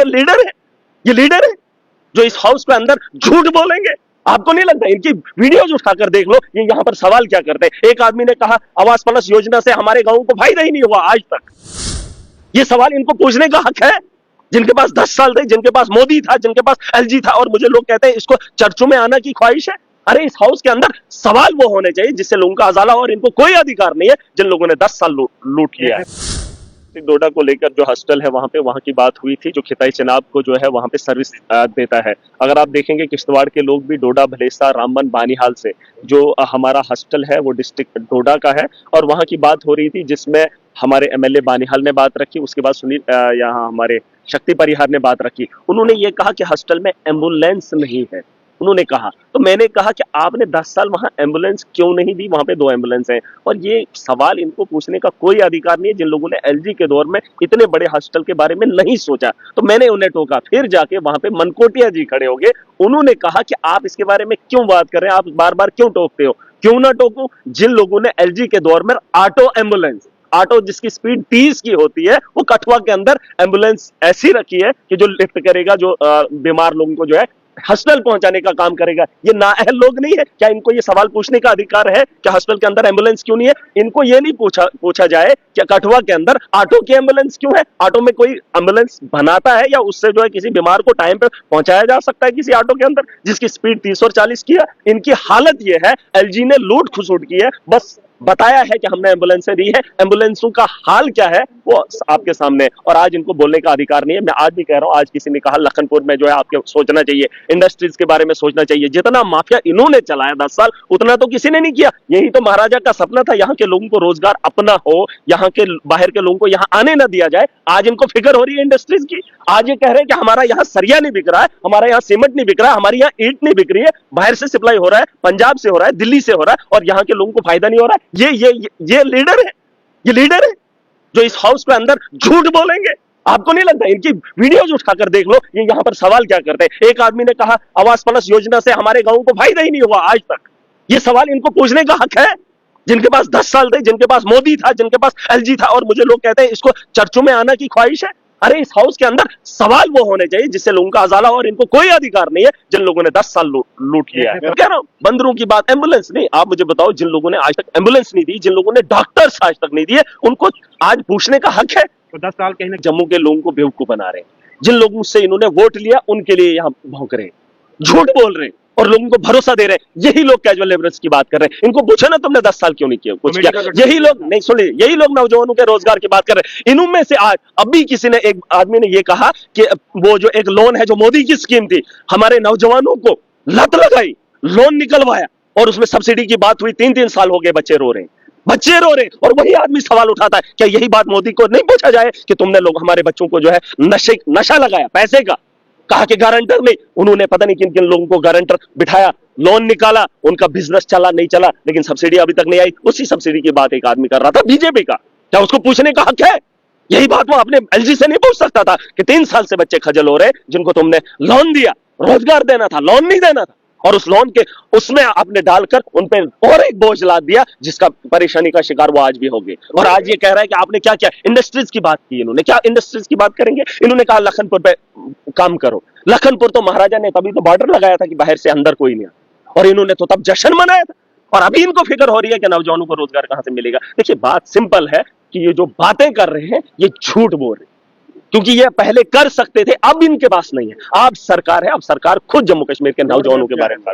ये लीडर है, ये लीडर है जो इस हाउस के अंदर झूठ बोलेंगे। आपको नहीं लगता? इनकी वीडियोज उठाकर देख लो, ये यहां पर सवाल क्या करते हैं। एक आदमी ने कहा आवास प्लस योजना से हमारे गांव को फायदा ही नहीं हुआ आज तक। ये सवाल इनको पूछने का हक है, जिनके पास 10 साल थे, जिनके पास मोदी था, जिनके पास एलजी था, और मुझे लोग कहते हैं इसको चर्चों में आना की ख्वाहिश है। अरे इस हाउस के अंदर सवाल वो होने चाहिए जिससे लोगों का अजाला, और इनको कोई अधिकार नहीं है जिन लोगों ने 10 साल लूट लिया है। डोडा को लेकर जो हॉस्टल है वहां की बात हुई थी, जो खिताई चनाब को जो है वहां पे सर्विस देता है। अगर आप देखेंगे किश्तवाड़ के लोग भी डोडा, भलेसा, रामबन, बानीहाल से जो हमारा हॉस्टल है वो डिस्ट्रिक्ट डोडा का है, और वहां की बात हो रही थी जिसमें हमारे एमएलए बानीहाल ने बात रखी, उसके बाद सुनील यहाँ हमारे शक्ति परिहार ने बात रखी। उन्होंने ये कहा कि हॉस्टल में एम्बुलेंस नहीं है, उन्होंने कहा। तो मैंने कहा कि आपने 10 साल वहां एम्बुलेंस क्यों नहीं दी? वहां पे 2 एम्बुलेंस हैं, और ये सवाल इनको पूछने का कोई अधिकार नहीं है जिन लोगों ने एलजी के दौर में इतने बड़े हॉस्टल के बारे में नहीं सोचा। तो मैंने उन्हें टोका, फिर जाके वहां पे मनकोटिया जी खड़े हो गए, उन्होंने कहा कि आप इसके बारे में क्यों बात कर रहे हैं, आप बार बार क्यों टोकते हो? क्यों ना टोकूं? जिन लोगों ने एलजी के दौर में ऑटो जिसकी स्पीड 30 की होती है, वो कठुआ के अंदर एम्बुलेंस ऐसी रखी है कि जो लिफ्ट करेगा, जो बीमार लोगों को जो है हॉस्टल पहुंचाने का काम करेगा। ये नाअहल लोग नहीं है क्या? इनको ये सवाल पूछने का अधिकार है कि हॉस्टल के अंदर एम्बुलेंस क्यों नहीं है? इनको ये नहीं पूछा जाए कि कठुआ के अंदर ऑटो की एम्बुलेंस क्यों है? ऑटो में कोई एम्बुलेंस बनाता है या उससे जो है किसी बीमार को टाइम पे पहुंचाया जा सकता है किसी ऑटो के अंदर जिसकी स्पीड 30 और 40 की है? इनकी हालत ये है, एलजी ने लूट खसुट की है, बस बताया है कि हमने एम्बुलेंसें दी है, एम्बुलेंसों का हाल क्या है वो आपके सामने, और आज इनको बोलने का अधिकार नहीं है। मैं आज भी कह रहा हूं, आज किसी ने कहा लखनपुर में जो है आपके सोचना चाहिए, इंडस्ट्रीज के बारे में सोचना चाहिए। जितना माफिया इन्होंने चलाया 10 साल, उतना तो किसी ने नहीं किया। यही तो महाराजा का सपना था, यहाँ के लोगों को रोजगार अपना हो, यहाँ के बाहर के लोगों को यहाँ आने ना दिया जाए। आज इनको फिक्र हो रही है इंडस्ट्रीज की। आज ये कह रहे हैं कि हमारा यहाँ सरिया नहीं बिक रहा है, हमारा यहाँ सीमेंट नहीं बिक रहा है, हमारी यहाँ ईंट नहीं बिक रही है, बाहर से सप्लाई हो रहा है, पंजाब से हो रहा है, दिल्ली से हो रहा है, और यहाँ के लोगों को फायदा नहीं हो रहा है। ये लीडर है, ये लीडर है जो इस हाउस के अंदर झूठ बोलेंगे। आपको नहीं लगता? इनकी वीडियोज उठाकर देख लो, ये यहां पर सवाल क्या करते हैं। एक आदमी ने कहा आवास प्लस योजना से हमारे गांव को फायदा ही नहीं हुआ आज तक। ये सवाल इनको पूछने का हक है, जिनके पास 10 साल थे, जिनके पास मोदी था, जिनके पास एलजी था, और मुझे लोग कहते हैं इसको चर्चों में आना की ख्वाहिश है। अरे इस हाउस के अंदर सवाल वो होने चाहिए जिससे लोगों का अजाला, और इनको कोई अधिकार नहीं है जिन लोगों ने 10 साल लूट लिया है। कह रहा हूं बंदरों की बात, एम्बुलेंस नहीं। आप मुझे बताओ, जिन लोगों ने आज तक एम्बुलेंस नहीं दी, जिन लोगों ने डॉक्टर्स आज तक नहीं दिए, उनको आज पूछने का हक है। तो 10 साल कहीं जम्मू के लोगों को बेवकूफ बना रहे हैं, जिन लोगों से इन्होंने वोट लिया उनके लिए यहाँ भौंक रहे हैं, झूठ बोल रहे हैं, और लोगों को भरोसा दे रहे हैं। यही लोग कैजुअल लेबरर्स की बात कर रहे हैं। इनको पूछा ना तुमने 10 साल क्यों नहीं किया, कुछ किया? यही लोग नहीं, सुनिए, यही लोग नौजवानों के रोजगार की बात कर रहे हैं। इनमें से आज अभी किसी ने, एक आदमी ने ये कहा कि वो जो एक लोन है जो मोदी की स्कीम थी, हमारे नौजवानों को लत लगाई, लोन निकलवाया, और उसमें सब्सिडी की बात हुई, 3-3 साल हो गए, बच्चे रो रहे हैं, बच्चे रो रहे। और वही आदमी सवाल उठाता है, क्या यही बात मोदी को नहीं पूछा जाए कि तुमने लोग हमारे बच्चों को जो है नशा लगाया पैसे का? कहा कि गारंटर नहीं, उन्होंने पता नहीं किन किन लोगों को गारंटर बिठाया, लोन निकाला, उनका बिजनेस चला नहीं चला, लेकिन सब्सिडी अभी तक नहीं आई। उसी सब्सिडी की बात एक आदमी कर रहा था बीजेपी का, क्या उसको पूछने का हक है? यही बात वो अपने एलजी से नहीं पूछ सकता था कि 3 साल से बच्चे खजल हो रहे, जिनको तुमने लोन दिया, रोजगार देना था, लोन नहीं देना था, और उस लोन के उसमें आपने डालकर उन पे और एक बोझ लाद दिया, जिसका परेशानी का शिकार वो आज भी हो गए। और आज ये कह रहा है कि आपने क्या किया? इंडस्ट्रीज की बात की इन्होंने, क्या इंडस्ट्रीज की बात करेंगे? इन्होंने कहा लखनपुर पे काम करो। लखनपुर तो महाराजा ने तभी तो बॉर्डर लगाया था कि बाहर से अंदर कोई नहीं, और इन्होंने तो तब जश्न मनाया था, और अभी इनको फिक्र हो रही है कि नौजवानों को रोजगार कहां से मिलेगा। देखिए बात सिंपल है कि ये जो बातें कर रहे हैं ये झूठ बोल रहे हैं, क्योंकि ये पहले कर सकते थे, अब इनके पास नहीं है। अब सरकार है, अब सरकार खुद जम्मू कश्मीर के नौजवानों के बारे में